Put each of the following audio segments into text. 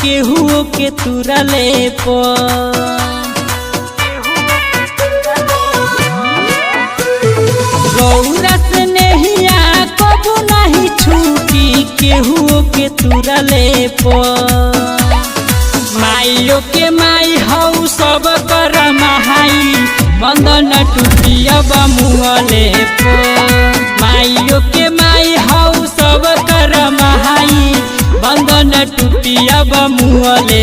केहू के तुरले गौरा से नहिया कबू नहीं छूटी केहू के तुरले माइयो के माई हऊ सब कर महाई बंधन टूटिया मुँहले माइयो के माई हऊ सब कर महाई बंधन टूटिया मुँहले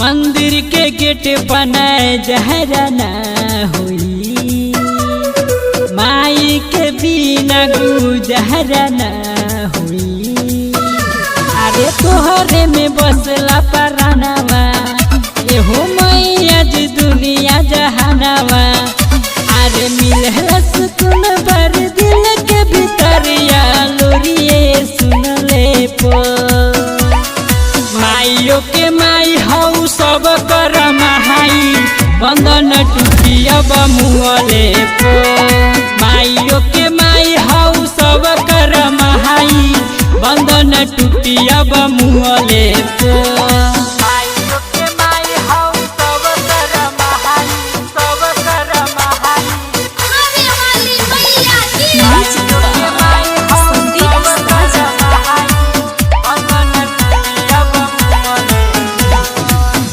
मंदिर के गेट बनाए जहरा ना हुई माई के बिना गुजहरा ना हुई अरे तोहरे में बसला परानवा एहो मैया जी दुनिया जहानवा अरे मिले सुकून भर दिल के भीतरिया लोरिए सुन ले माइयो के माई हऊ सब कर महाई बंधन टूटिया मुँहले माइयो के माई हऊ सब कर महाई बंधन टूटिया मुँहले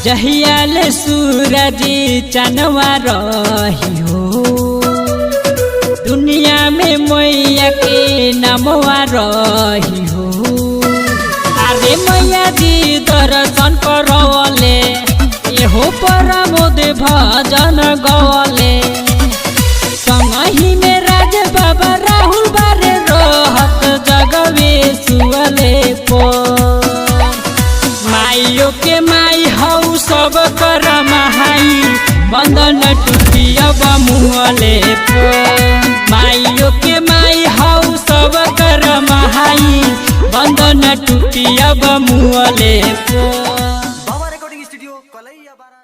जहियाल सूरज चनवा रही हो दुनिया में मैया के नामवा रही हो अरे मैया जी दर्शन करवले एहो परमोद भजन गवले संगही में राज बाबा राहुल बारे रहत जगवे सुअले माइयो के माई हऊ सब कर महाई बंधन टूटिया मुँहले माइयो के माई हऊ सब कर महाई बंधन टूटिया मुँहले। बाबा रिकॉर्डिंग स्टूडियो कलैया बारा।